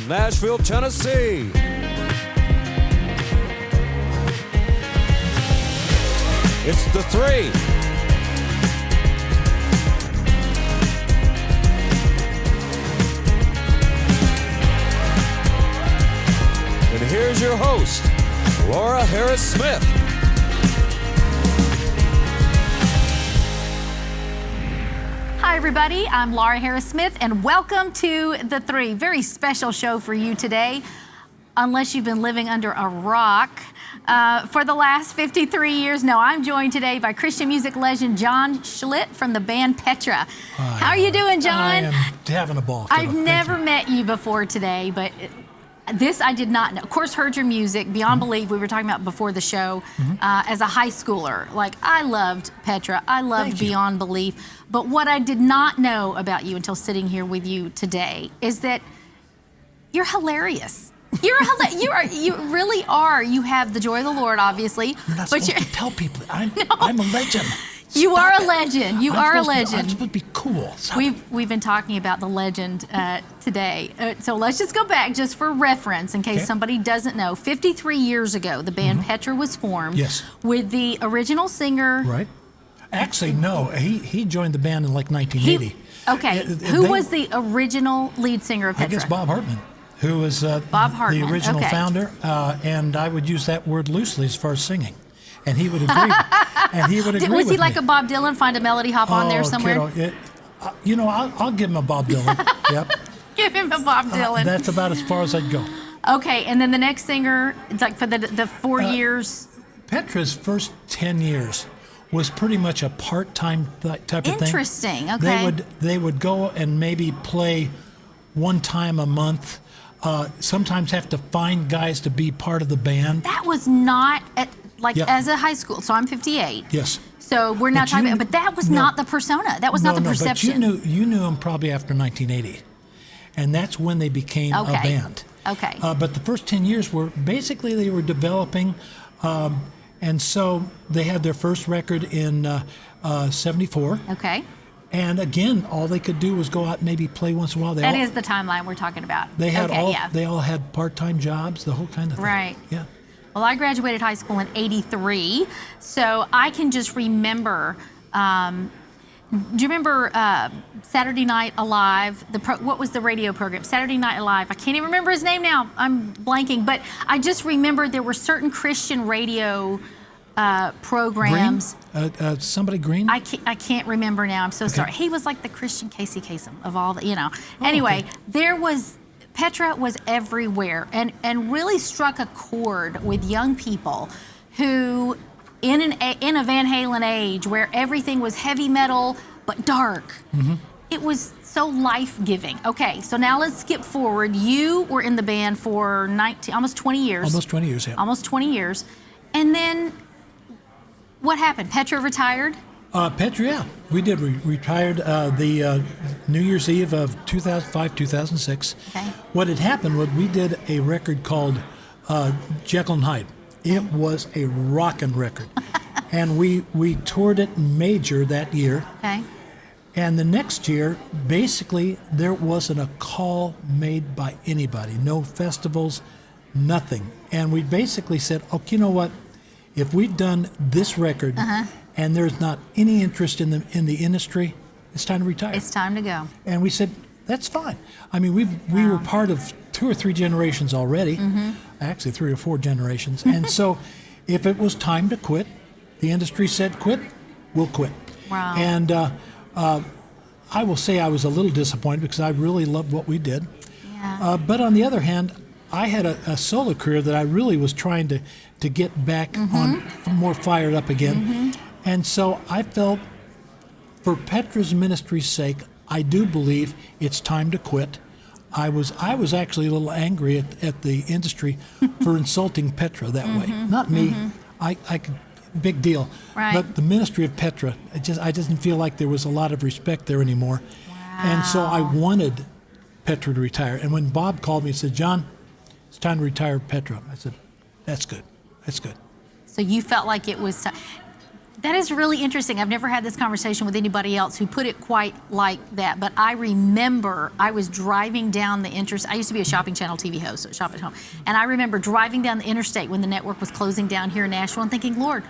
from Nashville, Tennessee. It's the Three. And here's your host, Laura Harris-Smith. Hi, everybody. I'm Laura Harris-Smith, and welcome to The Three. Very special show for you today, unless you've been living under a rock for the last 53 years. No, I'm joined today by Christian music legend John Schlitt from the band Petra. Hi. How are you doing, John? I am having a ball. I've never met you before today, but this I did not know. Of course, heard your music, Beyond Belief, we were talking about before the show, as a high schooler. Like, I loved Petra, I loved Beyond Belief, but what I did not know about you until sitting here with you today is that you're hilarious. You really are. You have the joy of the Lord, obviously. You're not supposed to tell people. I'm a legend. You are a legend. You are a legend. I'm supposed to be cool. We've been talking about the legend today. So let's just go back just for reference in case somebody doesn't know. 53 years ago, the band Petra was formed with the original singer. Right. Actually, no. He joined the band in like 1980. Who was the original lead singer of Petra? I guess Bob Hartman, who was the original founder. And I would use that word loosely as far as singing. And he would agree. Was he like a Bob Dylan? Find a melody, hop on there somewhere? Kiddo, I'll give him a Bob Dylan. Yep. Give him a Bob Dylan. That's about as far as I'd go. Okay, and then the next singer, it's like for the 4 years. Petra's first 10 years was pretty much a part-time type of thing. Interesting. Okay. They would go and maybe play one time a month. Sometimes have to find guys to be part of the band. That was not as a high school. So I'm 58. Yes. So we're not talking about, but that was not the persona. That was not the perception. But you knew them probably after 1980, and that's when they became a band. Okay. But the first 10 years were basically they were developing, and so they had their first record in '74. Okay. And again, all they could do was go out and maybe play once in a while. That is the timeline we're talking about. They had they all had part-time jobs, the whole kind of thing. Right. Yeah. Well, I graduated high school in '83, so I can just remember. Do you remember Saturday Night Alive? What was the radio program? Saturday Night Alive. I can't even remember his name now. I'm blanking, but I just remember there were certain Christian radio programs. Green? Somebody Green? I can't remember now. I'm so sorry. He was like the Christian Casey Kasem of all the, Anyway, there was. Petra was everywhere and really struck a chord with young people who, in a Van Halen age where everything was heavy metal but dark, it was so life-giving. Okay, so now let's skip forward. You were in the band for almost 20 years. Almost 20 years, yeah. Almost 20 years. And then what happened? Petra retired? Petra, yeah. We did. We retired the New Year's Eve of 2005, 2006. Okay. What had happened was we did a record called Jekyll and Hyde. It was a rockin' record. And we toured it major that year. Okay. And the next year, basically, there wasn't a call made by anybody. No festivals, nothing. And we basically said, okay, you know what? If we've done this record and there's not any interest in the industry, it's time to retire. It's time to go. And we said, that's fine. I mean, we were part of 2 or 3 generations already, actually 3 or 4 generations. And so if it was time to quit, the industry said quit, we'll quit. Wow. And I will say I was a little disappointed because I really loved what we did. Yeah. But on the other hand, I had a solo career that I really was trying to get back on, more fired up again. And so I felt, for Petra's ministry's sake, I do believe it's time to quit. I was actually a little angry at the industry for insulting Petra that way. Not me. I could, big deal. Right. But the ministry of Petra, I didn't feel like there was a lot of respect there anymore. Wow. And so I wanted Petra to retire. And when Bob called me and said, John, it's time to retire Petra, I said, that's good. That's good. So you felt like it was time. That is really interesting. I've never had this conversation with anybody else who put it quite like that. But I remember I was driving down the interstate. I used to be a Shopping Channel TV host, so Shop at Home. And I remember driving down the interstate when the network was closing down here in Nashville and thinking, Lord,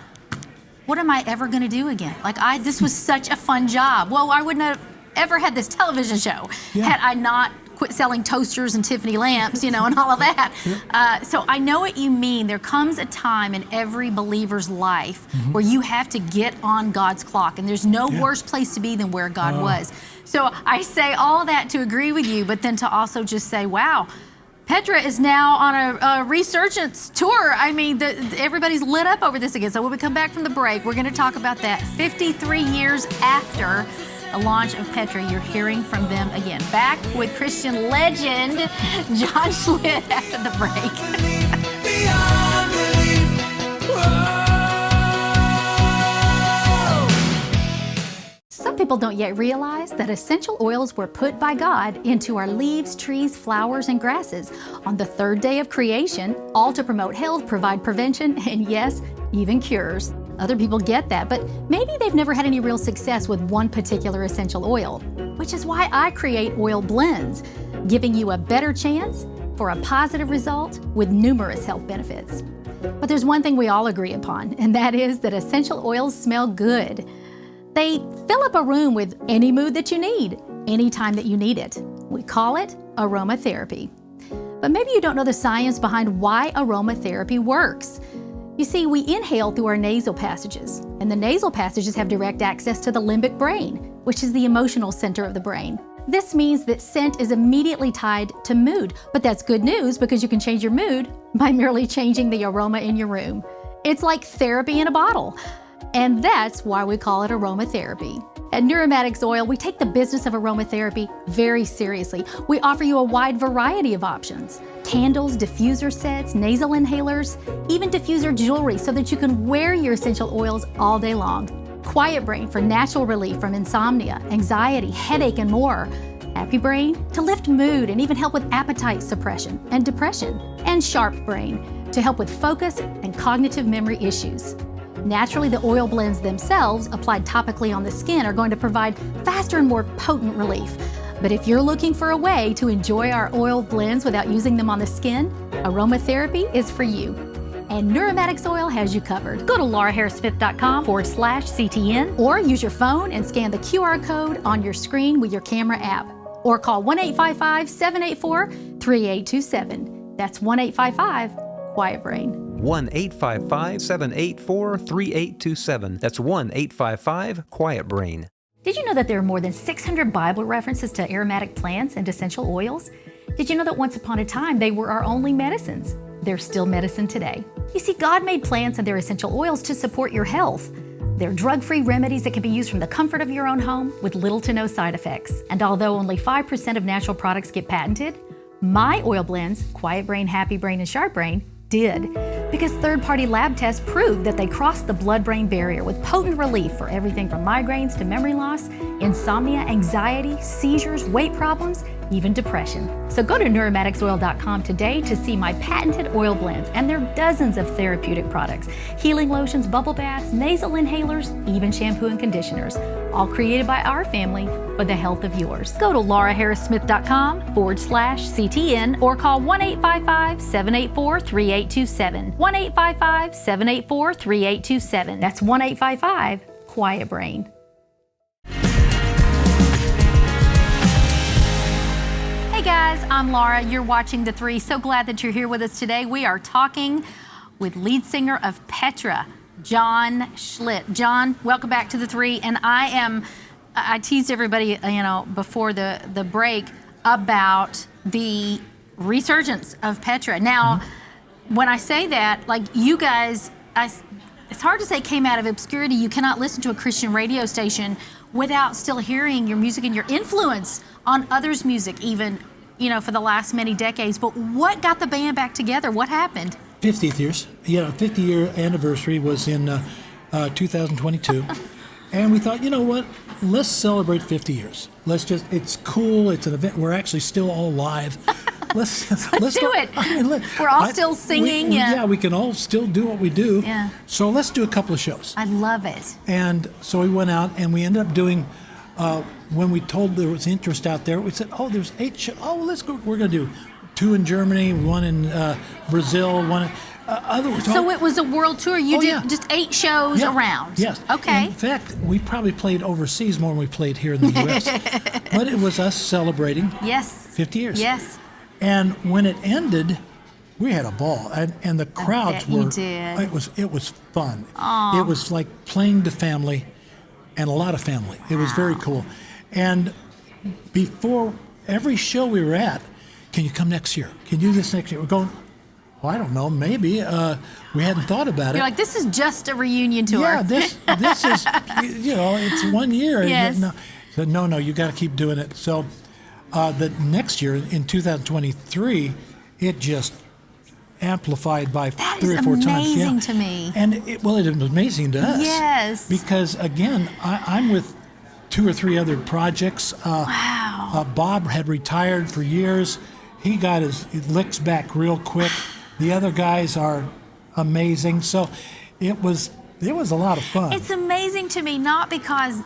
what am I ever going to do again? Like, this was such a fun job. Well, I wouldn't have ever had this television show had I not quit selling toasters and Tiffany lamps, and all of that. So I know what you mean. There comes a time in every believer's life where you have to get on God's clock, and there's no worse place to be than where God was. So I say all that to agree with you, but then to also just say, wow, Petra is now on a resurgence tour. I mean, everybody's lit up over this again. So when we come back from the break, we're going to talk about that 53 years after the launch of Petra. You're hearing from them again. Back with Christian legend John Schlitt after the break. Beyond belief. Some people don't yet realize that essential oils were put by God into our leaves, trees, flowers, and grasses on the third day of creation, all to promote health, provide prevention, and yes, even cures. Other people get that, but maybe they've never had any real success with one particular essential oil, which is why I create oil blends, giving you a better chance for a positive result with numerous health benefits. But there's one thing we all agree upon, and that is that essential oils smell good. They fill up a room with any mood that you need, anytime that you need it. We call it aromatherapy. But maybe you don't know the science behind why aromatherapy works. You see, we inhale through our nasal passages, and the nasal passages have direct access to the limbic brain, which is the emotional center of the brain. This means that scent is immediately tied to mood, but that's good news because you can change your mood by merely changing the aroma in your room. It's like therapy in a bottle, and that's why we call it aromatherapy. At Neuromatics Oil, we take the business of aromatherapy very seriously. We offer you a wide variety of options. Candles, diffuser sets, nasal inhalers, even diffuser jewelry so that you can wear your essential oils all day long. Quiet Brain for natural relief from insomnia, anxiety, headache, and more. Happy Brain to lift mood and even help with appetite suppression and depression. And Sharp Brain to help with focus and cognitive memory issues. Naturally, the oil blends themselves, applied topically on the skin, are going to provide faster and more potent relief. But if you're looking for a way to enjoy our oil blends without using them on the skin, aromatherapy is for you. And Neuromatics Oil has you covered. Go to lauraharrismith.com/CTN or use your phone and scan the QR code on your screen with your camera app. Or call 1-855-784-3827. That's 1-855-QUIET-BRAIN. 1-855-784-3827. That's 1-855-QUIET-BRAIN. Did you know that there are more than 600 Bible references to aromatic plants and essential oils? Did you know that once upon a time they were our only medicines? They're still medicine today. You see, God made plants and their essential oils to support your health. They're drug-free remedies that can be used from the comfort of your own home with little to no side effects. And although only 5% of natural products get patented, my oil blends, Quiet Brain, Happy Brain, and Sharp Brain, did, because third-party lab tests proved that they crossed the blood-brain barrier with potent relief for everything from migraines to memory loss, insomnia, anxiety, seizures, weight problems, even depression. So go to neuromaticsoil.com today to see my patented oil blends, and there are dozens of therapeutic products, healing lotions, bubble baths, nasal inhalers, even shampoo and conditioners, all created by our family for the health of yours. Go to lauraharrismith.com/CTN or call 1-855-784-3827. 1-855-784-3827. That's 1-855-QUIET-BRAIN. Hey guys, I'm Laura. You're watching The Three. So glad that you're here with us today. We are talking with lead singer of Petra, John Schlitt. John, welcome back to The Three. And I teased everybody, before the break about the resurgence of Petra. Now, when I say that, like you guys, it's hard to say came out of obscurity. You cannot listen to a Christian radio station without still hearing your music and your influence on others' music, even, for the last many decades. But what got the band back together? What happened? 50th years. 50-year anniversary was in 2022. And we thought, you know what? Let's celebrate 50 years. It's cool. It's an event. We're actually still all alive. let's do go. it. I mean, We're all still singing. Yeah, we can all still do what we do. Yeah. So let's do a couple of shows. I love it. And so we went out and we ended up doing, when we told there was interest out there, we said, oh, there's 8 shows. Oh, let's go. We're going to do 2 in Germany, 1 in Brazil, 1 in other. So it was a world tour. You did yeah. just 8 shows around. Yes. Okay. In fact, we probably played overseas more than we played here in the U.S. But it was us celebrating Yes. 50 years. Yes. And when it ended, we had a ball, and the crowds bet you were. did. It was fun. It was like playing to family, and a lot of family. It was very cool. And before every show we were at, can you come next year? Can you do this next year? We're going. Well, I don't know. Maybe we hadn't thought about it. You're like, this is just a reunion tour. Yeah, this is, it's 1 year. Yes. No, said, no, you got to keep doing it. So the next year, in 2023, it just amplified by That 3 is or 4 times. amazing Yeah. to me. And it was amazing to us. Yes. Because, again, I'm with 2 or 3 other projects. Wow. Bob had retired for years. He got his licks back real quick. The other guys are amazing. So it was a lot of fun. It's amazing to me, not because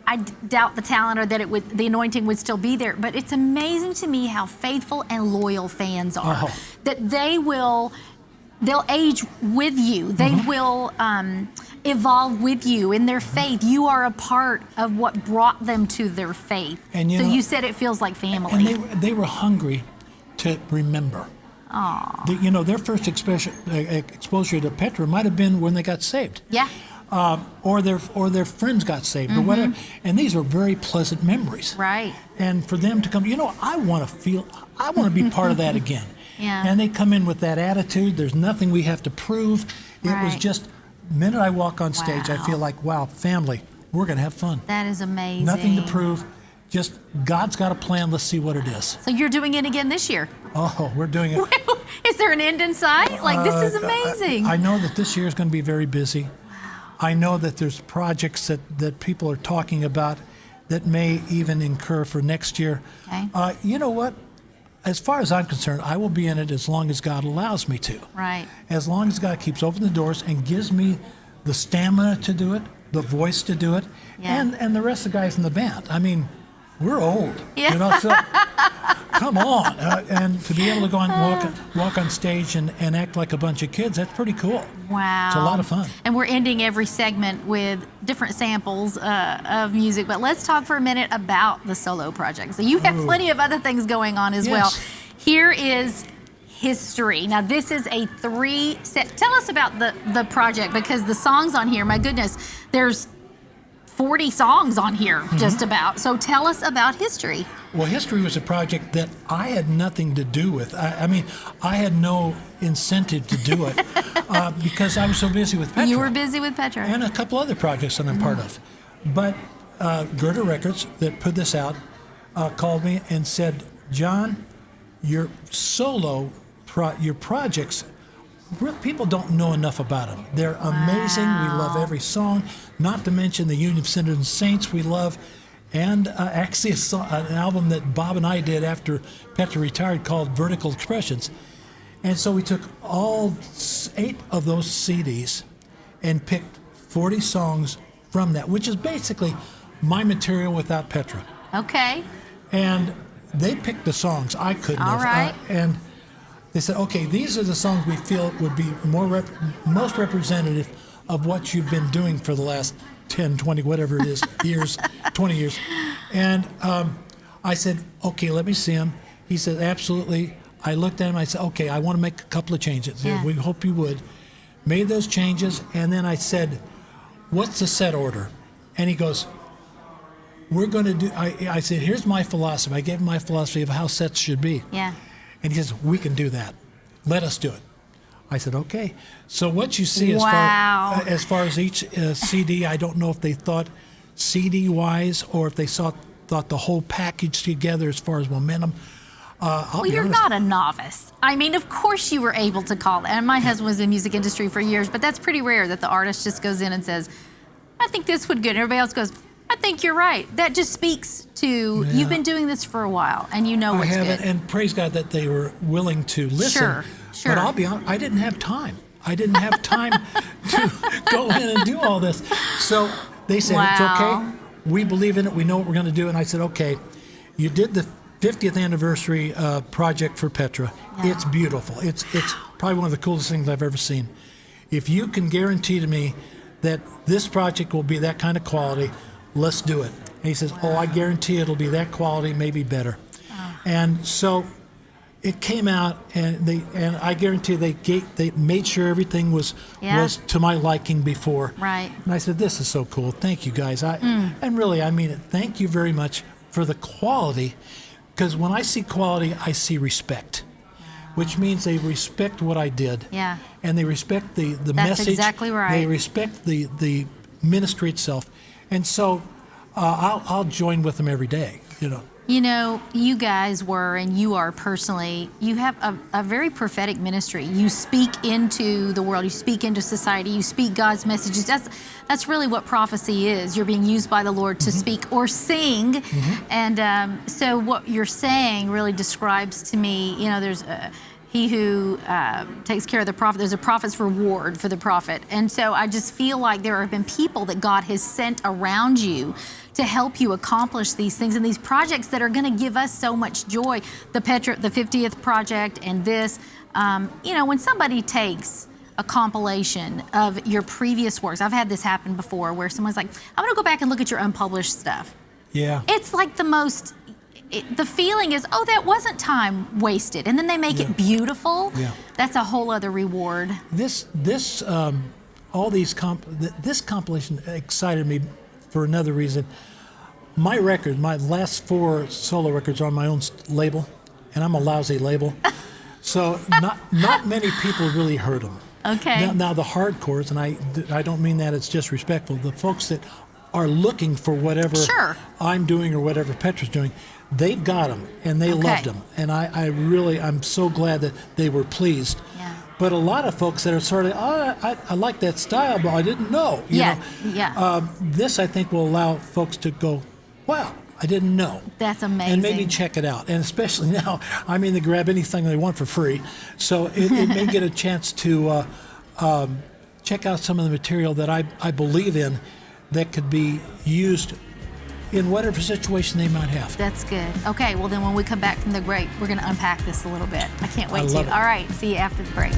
I doubt the talent or that the anointing would still be there, but it's amazing to me how faithful and loyal fans are. Oh. That they'll age with you. They will evolve with you in their faith. You are a part of what brought them to their faith. And so you said it feels like family. And they were hungry to remember. Their first exposure to Petra might have been when they got saved. Yeah. Or their friends got saved or whatever. And these are very pleasant memories. Right. And for them to come, I want to be part of that again. Yeah. And they come in with that attitude. There's nothing we have to prove. It was Right. just, the minute I walk on stage, I feel like, wow, family, we're going to have fun. That is amazing. Nothing to prove. Just God's got a plan. Let's see what it is. So you're doing it again this year. Oh, we're doing it. Is there an end in sight? Like, this is amazing. I know that this year is going to be very busy. I know that there's projects that people are talking about that may even incur for next year. Okay. You know what? As far as I'm concerned, I will be in it as long as God allows me to. Right. As long as God keeps opening the doors and gives me the stamina to do it, the voice to do it, Yeah. and the rest of the guys in the band. I mean, we're old. Yeah. So come on. And to be able to go and walk on stage and act like a bunch of kids, that's pretty cool. Wow. It's a lot of fun. And we're ending every segment with different samples of music. But let's talk for a minute about the solo project. So you have plenty of other things going on as well. Yes. Here is History. Now, this is a 3 set. Tell us about the project, because the songs on here, my goodness, there's 40 songs on here, just about. So tell us about History. Well, History was a project that I had nothing to do with. I mean, I had no incentive to do it because I was so busy with Petra. You were busy with Petra. And a couple other projects that I'm part of. But Gerda Records, that put this out, called me and said, John, your your projects, people don't know enough about them. They're amazing. We love every song, not to mention the Union of Sinners and Saints we love. And actually an album that Bob and I did after Petra retired called Vertical Expressions. And so we took all 8 of those CDs and picked 40 songs from that, which is basically my material without Petra. Okay. And they picked the songs. I couldn't All have. right. And they said, okay, these are the songs we feel would be most representative of what you've been doing for the last 10, 20, whatever it is, years, 20 years. And I said, okay, let me see them. He said, absolutely. I looked at him, I said, okay, I want to make a couple of changes. Yeah. We hope you would. Made those changes, and then I said, what's the set order? And he goes, we're going to do, I said, here's my philosophy. I gave him my philosophy of how sets should be. Yeah. And he says, we can do that. Let us do it. I said, okay. So what you see Wow. as far as each CD, I don't know if they thought CD-wise or if they thought the whole package together as far as momentum. Well, you're not a novice. I mean, of course you were able to call it. And my husband was in the music industry for years, but that's pretty rare that the artist just goes in and says, I think this would good. And everybody else goes, I think you're right. That just speaks to you've been doing this for a while, and you know I what's haven't, good. and praise God that they were willing to listen. Sure. But I'll be honest, I didn't have time. I didn't have time to go in and do all this. So they said, it's Wow. okay. We believe in it. We know what we're going to do. And I said, okay, you did the 50th anniversary project for Petra. Yeah. It's beautiful. It's probably one of the coolest things I've ever seen. If you can guarantee to me that this project will be that kind of quality, let's do it. And he says, I guarantee it'll be that quality, maybe better. And so it came out, and I guarantee they made sure everything was to my liking before. Right. And I said, this is so cool. Thank you, guys. And really, I mean it. Thank you very much for the quality, because when I see quality, I see respect, which means they respect what I did. Yeah. And they respect the That's message. exactly right. They respect the ministry itself. And so I'll join with them every day, you know. You know, you guys were, and you are personally, you have a very prophetic ministry. You speak into the world, you speak into society, you speak God's messages. That's really what prophecy is. You're being used by the Lord to speak or sing. And so what you're saying really describes to me, you know, there's he who takes care of the prophet, there's a prophet's reward for the prophet. And so I just feel like there have been people that God has sent around you to help you accomplish these things and these projects that are going to give us so much joy. The 50th project and this, you know, when somebody takes a compilation of your previous works, I've had this happen before where someone's like, I'm going to go back and look at your unpublished stuff. Yeah. It's like the feeling is, that wasn't time wasted. And then they make it beautiful. Yeah. That's a whole other reward. This compilation excited me for another reason. My record, my last 4 solo records are on my own label, and I'm a lousy label. So not many people really heard them. Okay. Now the hardcores, and I don't mean that it's disrespectful, the folks that are looking for whatever I'm doing or whatever Petra's doing, they've got them, and they loved them. And I'm so glad that they were pleased. Yeah. But a lot of folks that are sort of, I like that style, but I didn't know. You know? This, I think, will allow folks to go, wow, I didn't know. That's amazing. And maybe check it out. And especially now, I mean, they grab anything they want for free. So it may get a chance to check out some of the material that I believe in that could be used in whatever situation they might have. That's good. Okay, well then when we come back from the break, we're going to unpack this a little bit. I can't wait love to. it. All right, see you after the break.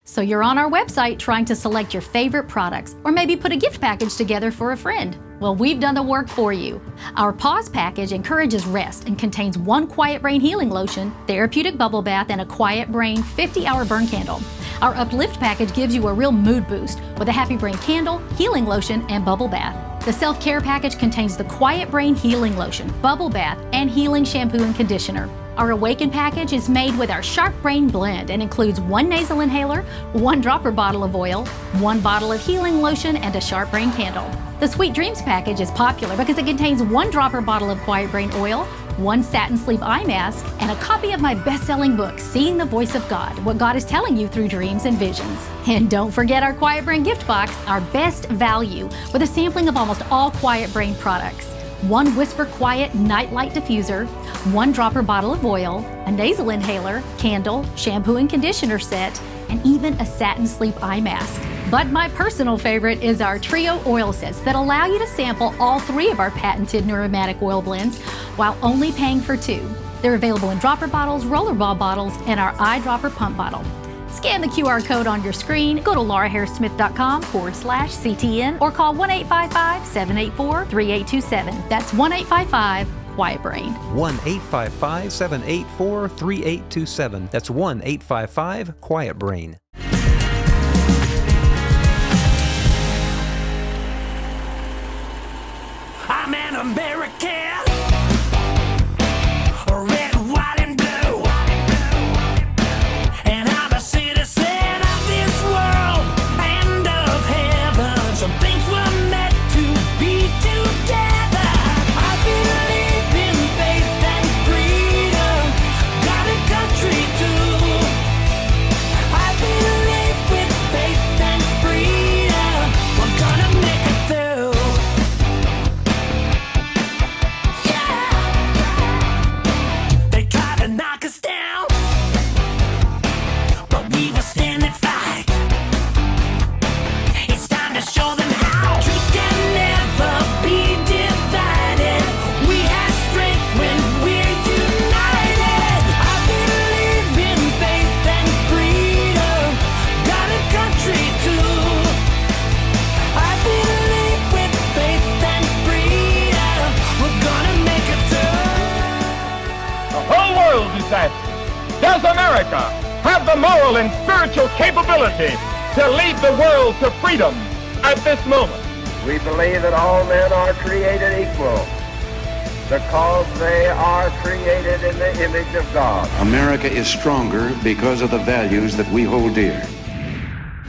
So you're on our website trying to select your favorite products, or maybe put a gift package together for a friend. Well, we've done the work for you. Our Pause package encourages rest and contains 1 Quiet Brain healing lotion, therapeutic bubble bath, and a Quiet Brain 50-hour burn candle. Our Uplift package gives you a real mood boost with a Happy Brain candle, healing lotion, and bubble bath. The Self-Care package contains the Quiet Brain healing lotion, bubble bath, and healing shampoo and conditioner. Our Awaken package is made with our Sharp Brain blend and includes 1 nasal inhaler, 1 dropper bottle of oil, 1 bottle of healing lotion, and a Sharp Brain candle. The Sweet Dreams package is popular because it contains 1 dropper bottle of Quiet Brain oil, 1 satin sleep eye mask, and a copy of my best-selling book, Seeing the Voice of God, What God is Telling You Through Dreams and Visions. And don't forget our Quiet Brain gift box, our best value, with a sampling of almost all Quiet Brain products. 1 Whisper Quiet Nightlight Diffuser, 1 dropper bottle of oil, a nasal inhaler, candle, shampoo and conditioner set, and even a satin sleep eye mask. But my personal favorite is our trio oil sets that allow you to sample all 3 of our patented neuromatic oil blends while only paying for 2. They're available in dropper bottles, rollerball bottles, and our eyedropper pump bottle. Scan the QR code on your screen, go to lauraharrismith.com/CTN, or call 1-855-784-3827. That's 1-855-QUIET BRAIN. 1-855-784-3827. That's 1-855-QUIET-BRAIN. I'm an American, red, white, and blue, and I'm a citizen of this world and of heaven. Some things were meant to be together. I believe in faith and freedom, got a country too. I believe moral and spiritual capability to lead the world to freedom at this moment. We believe that all men are created equal because they are created in the image of God. America is stronger because of the values that we hold dear.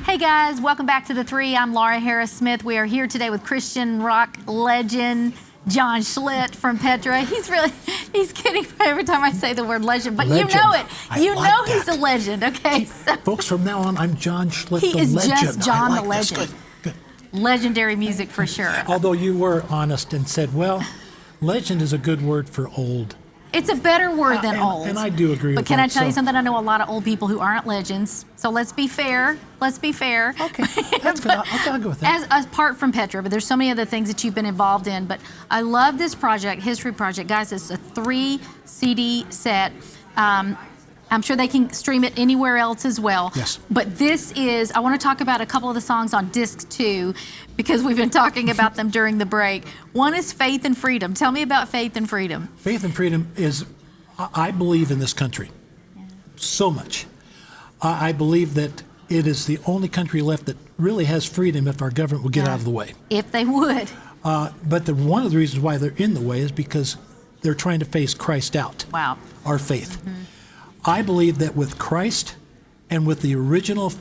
Hey guys, welcome back to theTHREE. I'm Laura Harris Smith. We are here today with Christian rock legend John Schlitt from Petra. He's kidding every time I say the word legend, but Legend. you know it. I like He's that. a legend, okay? So Folks, from now on, I'm John Schlitt, he the is legend. just John I like the this. legend. Good. Legendary music for sure. Although you were honest and said, well, legend is a good word for old. It's a better word than and, old. And I do agree But with can that. I tell you something? I know a lot of old people who aren't legends. So let's be fair. Let's be fair. Okay, that's good. I'll go with that. As apart from Petra, but there's so many other things that you've been involved in. But I love this project, History Project. Guys, it's a 3 CD set. I'm sure they can stream it anywhere else as well. Yes. But this is, I want to talk about a couple of the songs on disc 2 because we've been talking about them during the break. One is Faith and Freedom. Tell me about Faith and Freedom. Faith and freedom is, I believe in this country so much. I believe that it is the only country left that really has freedom if our government will get out of the way. If they would. But one of the reasons why they're in the way is because they're trying to phase Christ out. Wow. Our faith. I believe that with Christ and with the original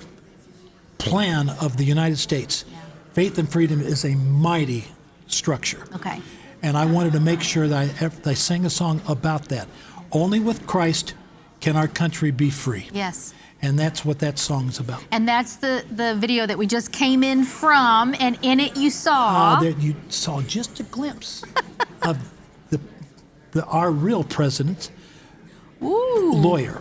plan of the United States, faith and freedom is a mighty structure. Okay. And I wanted to make sure that I sang a song about that. Only with Christ can our country be free. Yes. And that's what that song's about. And that's the video that we just came in from, and in it you saw. That you saw just a glimpse of our real president's lawyer.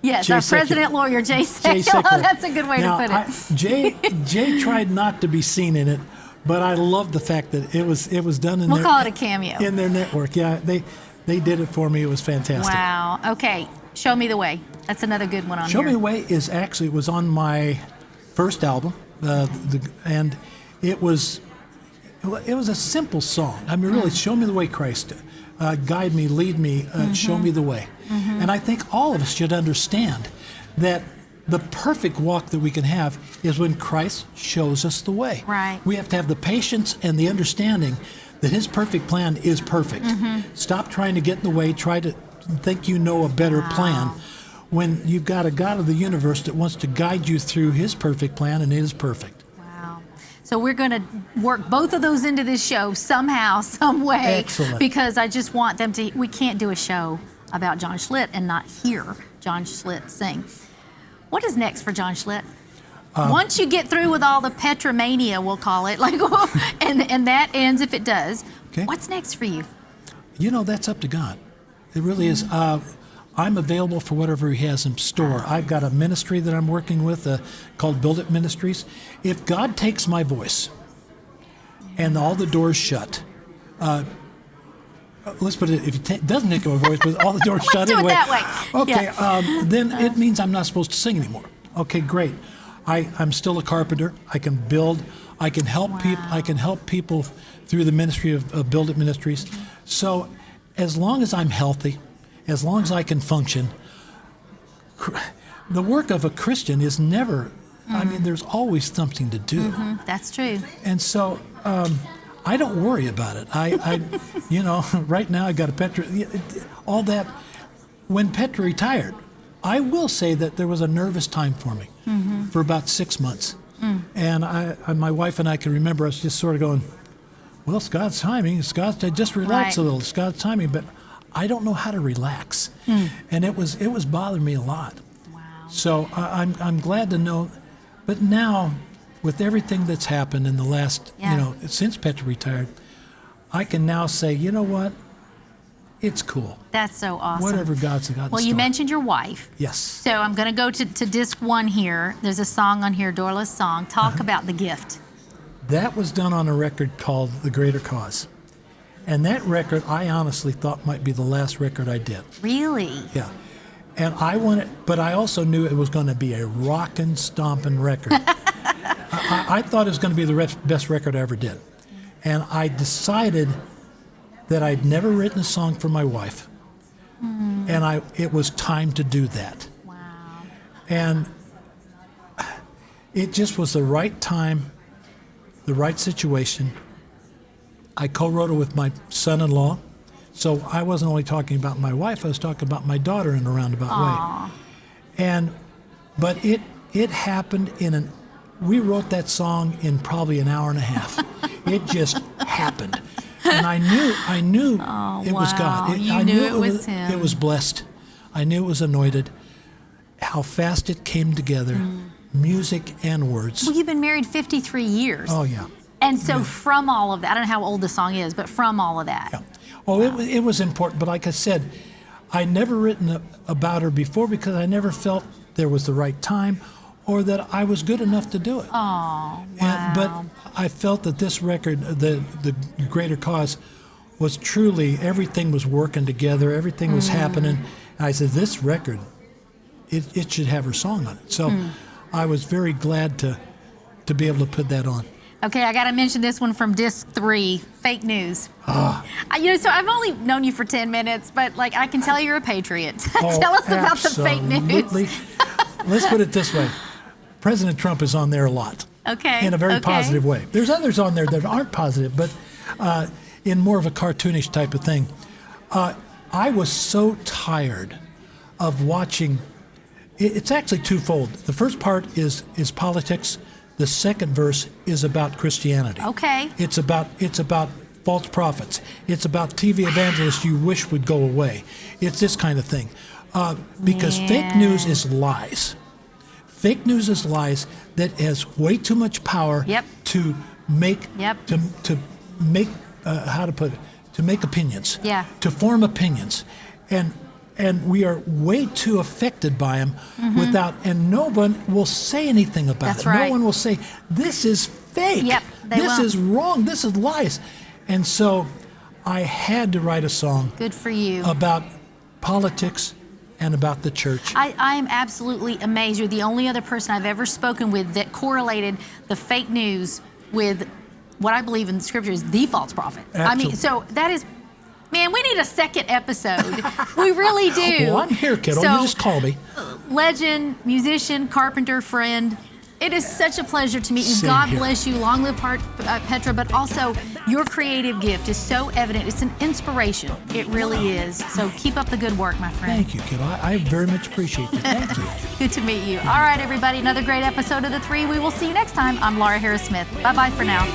Yes, Jay our Sekulow. president lawyer, Jay Sekulow. Sekulow. That's a good way Now, to put it. Jay tried not to be seen in it, but I love the fact that it was done in We'll call it a cameo. in their network. Yeah, they did it for me. It was fantastic. Wow. Okay. Show Me the Way. That's another good one on Show here. Me the Way was on my first album, and it was a simple song. I mean, really, Show Me the Way, Christ. Guide me, lead me, show me the way. And I think all of us should understand that the perfect walk that we can have is when Christ shows us the way. Right. We have to have the patience and the understanding that His perfect plan is perfect. Stop trying to get in the way, try to think you know a better plan, when you've got a God of the universe that wants to guide you through His perfect plan, and it is perfect. Wow. So we're going to work both of those into this show somehow, some way. Excellent. Because I just want them to, we can't do a show about John Schlitt and not hear John Schlitt sing. What is next for John Schlitt? Once you get through with all the Petramania, we'll call it, and that ends if it does, Okay. what's next for you? You know, that's up to God. It really is. I'm available for whatever He has in store. I've got a ministry that I'm working with called Build It Ministries. If God takes my voice and all the doors shut, let's put it, if He doesn't take my voice, but all the doors shut do it anyway. that way. Okay, then it means I'm not supposed to sing anymore. Okay, great. I'm still a carpenter. I can build. I can help people. I can help people through the ministry of Build It Ministries. So, as long as I'm healthy, as long as I can function, the work of a Christian is never. I mean, there's always something to do. That's true. And so I don't worry about it. I you know, right now I got a Petra, all that. When Petra retired, I will say that there was a nervous time for me for about 6 months. And my wife and I can remember us just sort of going, well, it's God's timing. It's God's, just relax Right. a little. It's God's timing. But I don't know how to relax. And it was bothering me a lot. Wow. So I'm glad to know. But now, with everything that's happened in the last, since Petra retired, I can now say, you know what? It's cool. That's so awesome. Whatever God's got in Well, you store. mentioned your wife. Yes. So I'm going to go to disc 1 here. There's a song on here, Dorla's song. Talk about the gift. That was done on a record called The Greater Cause. And that record, I honestly thought might be the last record I did. Really? Yeah. And I wanted, but I also knew it was going to be a rockin', stompin' record. I thought it was going to be the best record I ever did. And I decided that I'd never written a song for my wife. And it was time to do that. Wow. And it just was the right time, the right situation. I co-wrote it with my son-in-law, so I wasn't only talking about my wife, I was talking about my daughter in a roundabout way. But it happened we wrote that song in probably an hour and a half. It just happened. And I knew it was God. I knew it was him. It was blessed. I knew it was anointed. How fast it came together, music and words. Well, you've been married 53 years. Oh, yeah. And so from all of that, I don't know how old the song is, but from all of that. Yeah. Oh, it was important. But like I said, I'd never written about her before because I never felt there was the right time or that I was good enough to do it. Oh, wow. But I felt that this record, the Greater Cause, was truly, everything was working together, everything was happening. And I said, this record, it should have her song on it. So I was very glad to be able to put that on. Okay, I got to mention this one from disc 3, Fake News. So I've only known you for 10 minutes, but like I can tell you're a patriot. Tell us about the fake news. Let's put it this way. President Trump is on there a lot. Okay. In a very positive way. There's others on there that aren't positive, but in more of a cartoonish type of thing. I was so tired of watching. It's actually twofold. The first part is politics. The second verse is about Christianity. Okay. It's about false prophets. It's about TV evangelists you wish would go away. It's this kind of thing. Because fake news is lies. Fake news is lies that has way too much power to make to make how to put it, to make opinions. Yeah. To form opinions. And we are way too affected by them and no one will say anything about That's it. right. No one will say, this is fake. Yep, This is wrong. This is lies. And so I had to write a song. Good for you. About politics and about the church. I am absolutely amazed. You're the only other person I've ever spoken with that correlated the fake news with what I believe in Scripture is the false prophet. Absolutely. I mean, so that is, man, we need a second episode. We really do. Well, I'm here, kiddo. So, you just call me. Legend, musician, carpenter, friend. It is such a pleasure to meet you. Same God here. bless you. Long live Petra, but also your creative gift is so evident. It's an inspiration. It really is. So keep up the good work, my friend. Thank you, kiddo. I very much appreciate you. Thank you. Good to meet you. All right, everybody, another great episode of The Three. We will see you next time. I'm Laura Harris Smith. Bye-bye for now.